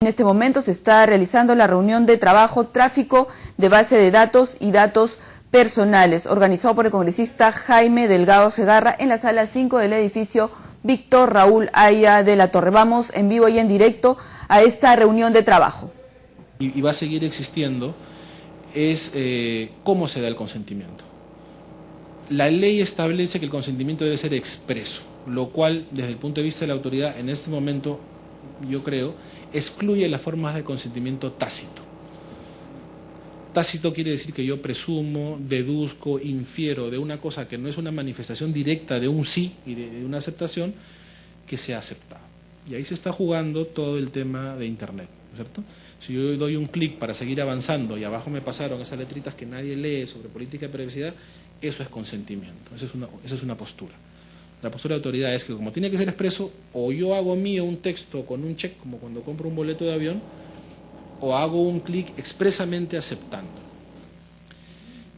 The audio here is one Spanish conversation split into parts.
En este momento se está realizando la reunión de trabajo tráfico de base de datos y datos personales, organizado por el congresista Jaime Delgado Segarra en la sala 5 del edificio Víctor Raúl Haya de la Torre. Vamos en vivo y en directo a esta reunión de trabajo. Y va a seguir existiendo, es cómo se da el consentimiento. La ley establece que el consentimiento debe ser expreso, lo cual, desde el punto de vista de la autoridad, en este momento, yo creo, excluye las formas de consentimiento tácito. Tácito quiere decir que yo presumo, deduzco, infiero de una cosa que no es una manifestación directa de un sí y de una aceptación, que sea aceptado. Y ahí se está jugando todo el tema de Internet, ¿cierto? Si yo doy un clic para seguir avanzando y abajo me pasaron esas letritas que nadie lee sobre política de privacidad, eso es consentimiento, esa es una postura. La postura de autoridad es que como tiene que ser expreso, o yo hago mío un texto con un check, como cuando compro un boleto de avión, o hago un clic expresamente aceptando.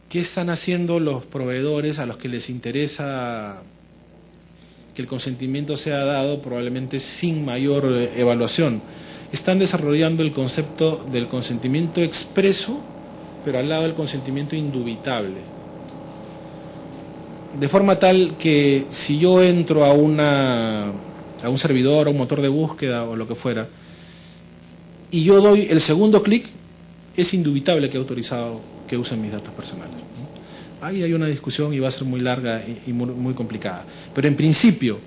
¿Qué están haciendo los proveedores a los que les interesa que el consentimiento sea dado probablemente sin mayor evaluación? Están desarrollando el concepto del consentimiento expreso, pero al lado del consentimiento indubitable. De forma tal que si yo entro a un servidor, a un motor de búsqueda o lo que fuera, y yo doy el segundo clic, es indubitable que he autorizado que usen mis datos personales, ¿no? Ahí hay una discusión y va a ser muy larga y muy complicada. Pero en principio,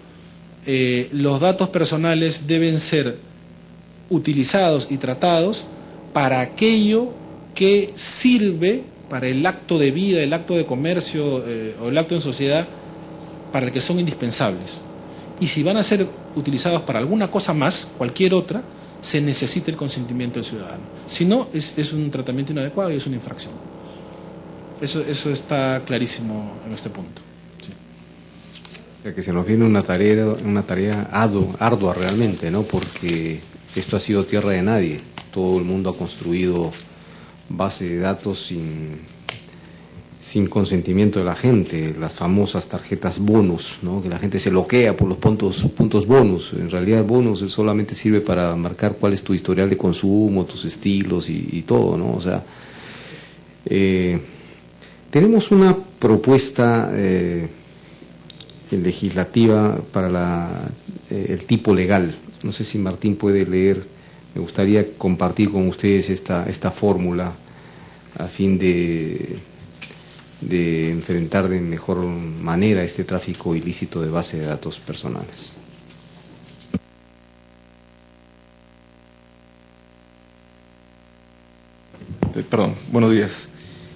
los datos personales deben ser utilizados y tratados para aquello que sirve para el acto de vida, el acto de comercio o el acto en sociedad para el que son indispensables. Y si van a ser utilizados para alguna cosa más, cualquier otra, se necesita el consentimiento del ciudadano. Si no, es un tratamiento inadecuado y es una infracción. Eso está clarísimo en este punto. Sí. O sea que se nos viene una tarea ardua realmente, ¿no? Porque esto ha sido tierra de nadie. Todo el mundo ha construido base de datos sin consentimiento de la gente, las famosas tarjetas bonus, ¿no? Que la gente se loquea por los puntos bonus. En realidad bonus solamente sirve para marcar cuál es tu historial de consumo, tus estilos y todo, ¿no? O sea, tenemos una propuesta legislativa para el tipo legal. No sé si Martín puede leer. Me gustaría compartir con ustedes esta fórmula a fin de enfrentar de mejor manera este tráfico ilícito de base de datos personales. Perdón, buenos días.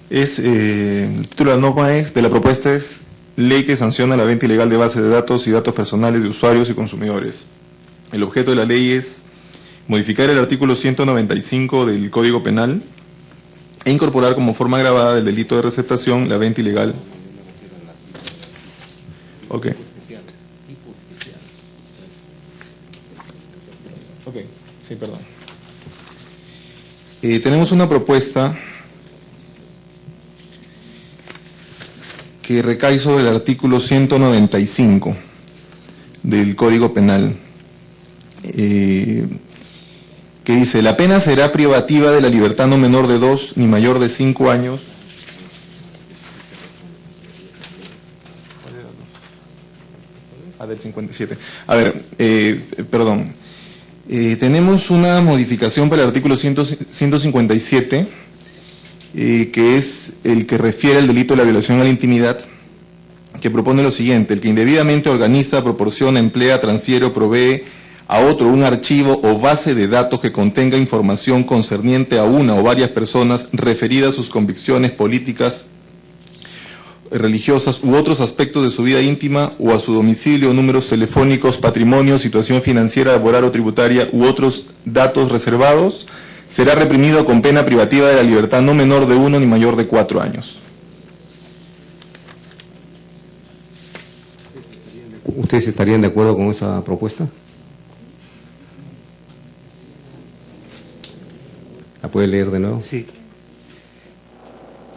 El título de la norma de la propuesta es Ley que sanciona la venta ilegal de bases de datos y datos personales de usuarios y consumidores. El objeto de la ley es modificar el artículo 195 del Código Penal e incorporar como forma agravada del delito de receptación la venta ilegal. Ok. Ok, sí, perdón. Tenemos una propuesta que recae sobre el artículo 195 del Código Penal. Que dice, la pena será privativa de la libertad no menor de 2 ni mayor de 5 años. Del 57. A ver, perdón. Tenemos una modificación para el artículo 157, que es el que refiere al delito de la violación a la intimidad, que propone lo siguiente: el que indebidamente organiza, proporciona, emplea, transfiere o provee a otro un archivo o base de datos que contenga información concerniente a una o varias personas referida a sus convicciones políticas, religiosas u otros aspectos de su vida íntima o a su domicilio, números telefónicos, patrimonio, situación financiera, laboral o tributaria u otros datos reservados, será reprimido con pena privativa de la libertad no menor de 1 ni mayor de 4 años. ¿Ustedes estarían de acuerdo con esa propuesta? ¿La puede leer de nuevo? Sí.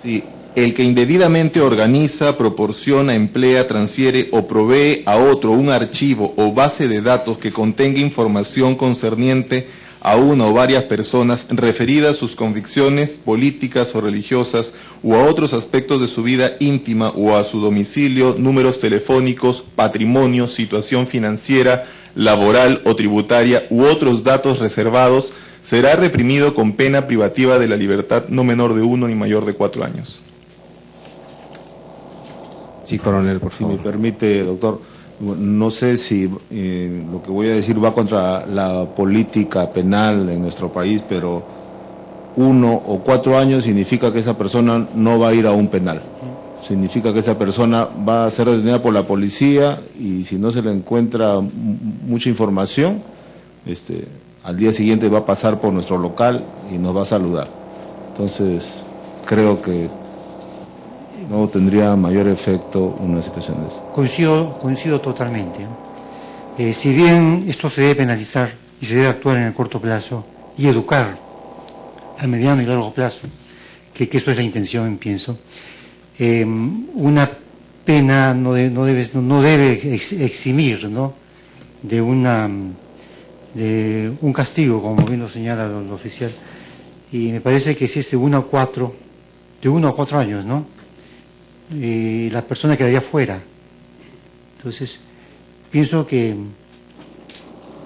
Sí. El que indebidamente organiza, proporciona, emplea, transfiere o provee a otro un archivo o base de datos que contenga información concerniente a una o varias personas referidas a sus convicciones políticas o religiosas u a otros aspectos de su vida íntima o a su domicilio, números telefónicos, patrimonio, situación financiera, laboral o tributaria u otros datos reservados, será reprimido con pena privativa de la libertad no menor de 1 ni mayor de 4 años. Sí, coronel, por Si favor. me permite, doctor, no sé si lo que voy a decir va contra la política penal en nuestro país, pero 1 o 4 años significa que esa persona no va a ir a un penal. Significa que esa persona va a ser detenida por la policía y si no se le encuentra mucha información, al día siguiente va a pasar por nuestro local y nos va a saludar. Entonces, creo que no tendría mayor efecto una situación de eso. Coincido totalmente. Si bien esto se debe penalizar y se debe actuar en el corto plazo y educar a mediano y largo plazo, que eso es la intención, pienso, una pena no debe eximir, ¿no?, de un castigo, como bien lo señala el oficial, y me parece que si es de 1 a 4 años, ¿no?, la persona quedaría fuera. Entonces, pienso que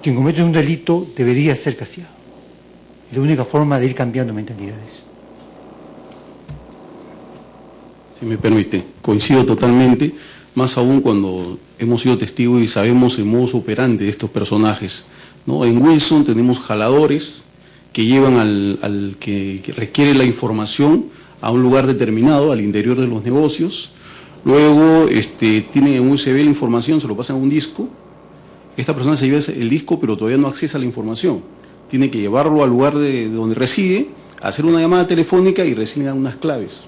quien comete un delito debería ser castigado. Es la única forma de ir cambiando mentalidades. Si me permite, coincido totalmente, más aún cuando hemos sido testigos y sabemos el modus operandi de estos personajes, ¿no? En Wilson tenemos jaladores que llevan al que requiere la información a un lugar determinado, al interior de los negocios, luego tienen en USB la información, se lo pasan a un disco, esta persona se lleva el disco pero todavía no accesa a la información, tiene que llevarlo al lugar de donde reside, hacer una llamada telefónica y recién dan unas claves.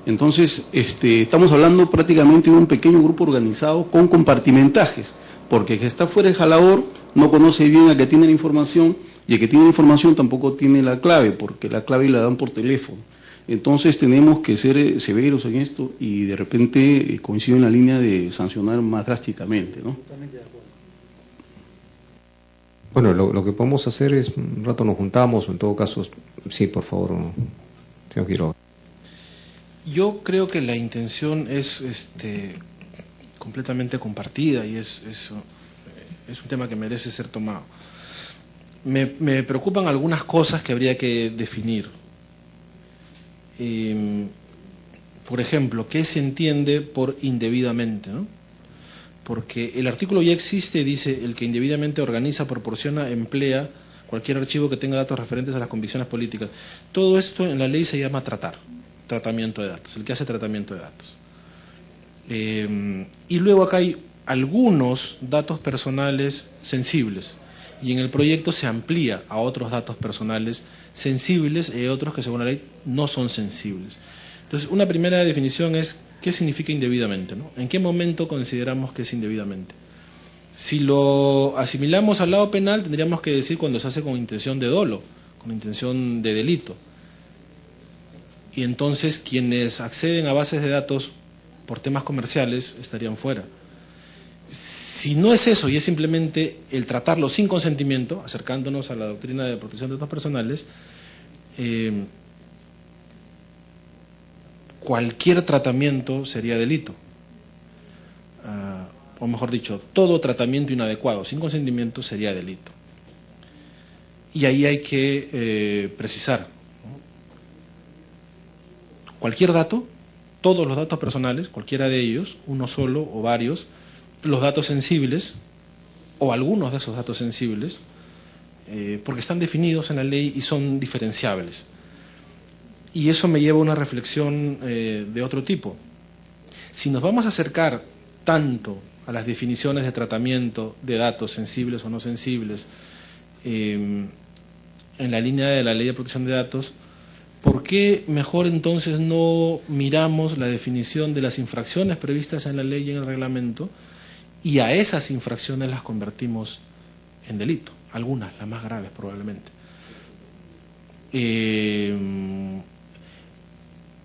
Entonces, estamos hablando prácticamente de un pequeño grupo organizado con compartimentajes, porque el que está fuera del jalador no conoce bien al que tiene la información, y el que tiene la información tampoco tiene la clave, porque la clave la dan por teléfono. Entonces tenemos que ser severos en esto y de repente coincido en la línea de sancionar más drásticamente, ¿no? Bueno, lo que podemos hacer es, un rato nos juntamos, o en todo caso, sí, por favor, señor Quiroga. Yo creo que la intención es completamente compartida y es un tema que merece ser tomado. Me preocupan algunas cosas que habría que definir. Por ejemplo, ¿qué se entiende por indebidamente, ¿no? Porque el artículo ya existe, dice: el que indebidamente organiza, proporciona, emplea cualquier archivo que tenga datos referentes a las convicciones políticas. Todo esto en la ley se llama tratamiento de datos, el que hace tratamiento de datos. Y luego acá hay algunos datos personales sensibles, y en el proyecto se amplía a otros datos personales sensibles y otros que según la ley no son sensibles. Entonces, una primera definición es ¿qué significa indebidamente, ¿no? ¿En qué momento consideramos que es indebidamente? Si lo asimilamos al lado penal, tendríamos que decir cuando se hace con intención de dolo, con intención de delito. Y entonces quienes acceden a bases de datos por temas comerciales estarían fuera. Si no es eso y es simplemente el tratarlo sin consentimiento, acercándonos a la doctrina de protección de datos personales, cualquier tratamiento sería delito. O mejor dicho, todo tratamiento inadecuado sin consentimiento sería delito. Y ahí hay que precisar, ¿no? Cualquier dato, todos los datos personales, cualquiera de ellos, uno solo o varios, los datos sensibles o algunos de esos datos sensibles, porque están definidos en la ley y son diferenciables. Y eso me lleva a una reflexión de otro tipo. Si nos vamos a acercar tanto a las definiciones de tratamiento de datos sensibles o no sensibles en la línea de la Ley de Protección de Datos, ¿por qué mejor entonces no miramos la definición de las infracciones previstas en la ley y en el reglamento y a esas infracciones las convertimos en delito? Algunas, las más graves probablemente.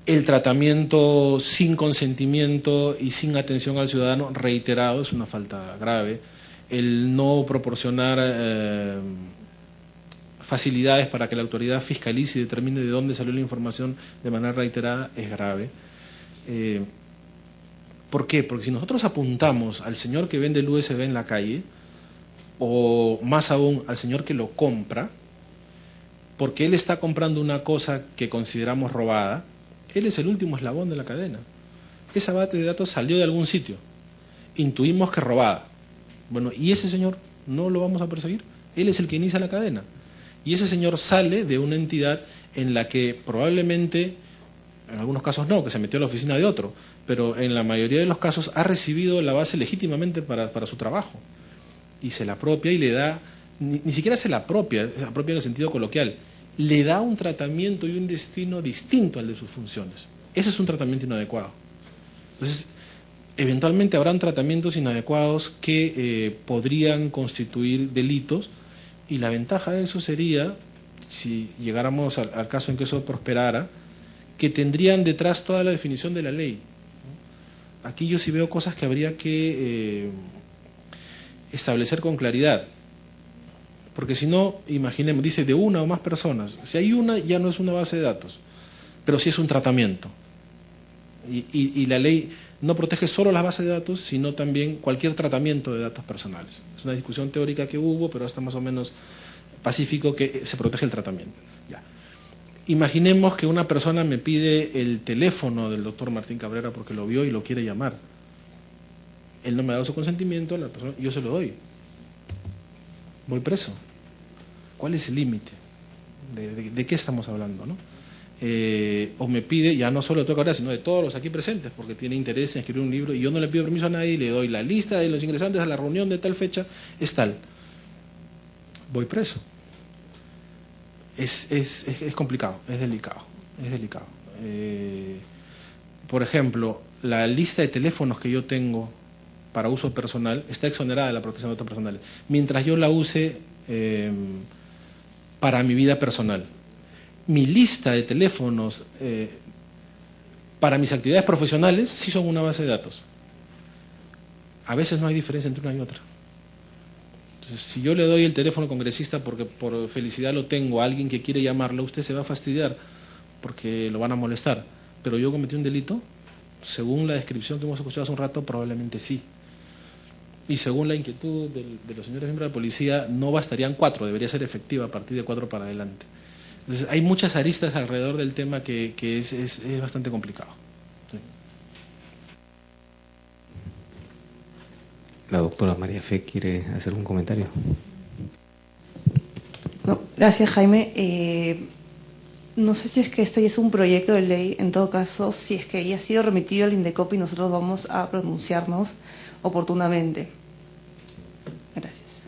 El tratamiento sin consentimiento y sin atención al ciudadano reiterado es una falta grave. El no proporcionar facilidades para que la autoridad fiscalice y determine de dónde salió la información de manera reiterada, es grave. ¿Por qué? Porque si nosotros apuntamos al señor que vende el USB en la calle, o más aún al señor que lo compra, porque él está comprando una cosa que consideramos robada, él es el último eslabón de la cadena. Esa base de datos salió de algún sitio, intuimos que robada. Bueno, ¿y ese señor no lo vamos a perseguir? Él es el que inicia la cadena. Y ese señor sale de una entidad en la que probablemente, en algunos casos no, que se metió a la oficina de otro, pero en la mayoría de los casos ha recibido la base legítimamente para su trabajo. Y se la apropia y le da, ni siquiera se la apropia en el sentido coloquial, le da un tratamiento y un destino distinto al de sus funciones. Ese es un tratamiento inadecuado. Entonces, eventualmente habrán tratamientos inadecuados que podrían constituir delitos, y la ventaja de eso sería, si llegáramos al caso en que eso prosperara, que tendrían detrás toda la definición de la ley. Aquí yo sí veo cosas que habría que establecer con claridad, porque si no, imaginemos, dice de una o más personas, si hay una ya no es una base de datos, pero sí es un tratamiento, y la ley no protege solo las bases de datos, sino también cualquier tratamiento de datos personales. Es una discusión teórica que hubo, pero está más o menos pacífico que se protege el tratamiento. Ya. Imaginemos que una persona me pide el teléfono del doctor Martín Cabrera porque lo vio y lo quiere llamar. Él no me ha dado su consentimiento, yo se lo doy. Voy preso. ¿Cuál es el límite? ¿De qué estamos hablando, no? O me pide, ya no solo de Cabrera, sino de todos los aquí presentes, porque tiene interés en escribir un libro, y yo no le pido permiso a nadie, y le doy la lista de los ingresantes a la reunión de tal fecha, es tal. Voy preso. Es complicado, es delicado. Por ejemplo, la lista de teléfonos que yo tengo para uso personal está exonerada de la protección de datos personales, mientras yo la use para mi vida personal. Mi lista de teléfonos para mis actividades profesionales sí son una base de datos. A veces no hay diferencia entre una y otra. Entonces, si yo le doy el teléfono congresista porque por felicidad lo tengo a alguien que quiere llamarlo, usted se va a fastidiar porque lo van a molestar. Pero yo cometí un delito, según la descripción que hemos escuchado hace un rato, probablemente sí. Y según la inquietud de los señores miembros de la policía, no bastarían 4, debería ser efectiva a partir de 4 para adelante. Entonces, hay muchas aristas alrededor del tema que es bastante complicado. Sí. La doctora María Fe quiere hacer un comentario. No, gracias, Jaime. No sé si es que esto ya es un proyecto de ley. En todo caso, si es que ya ha sido remitido al INDECOPI, nosotros vamos a pronunciarnos oportunamente. Gracias.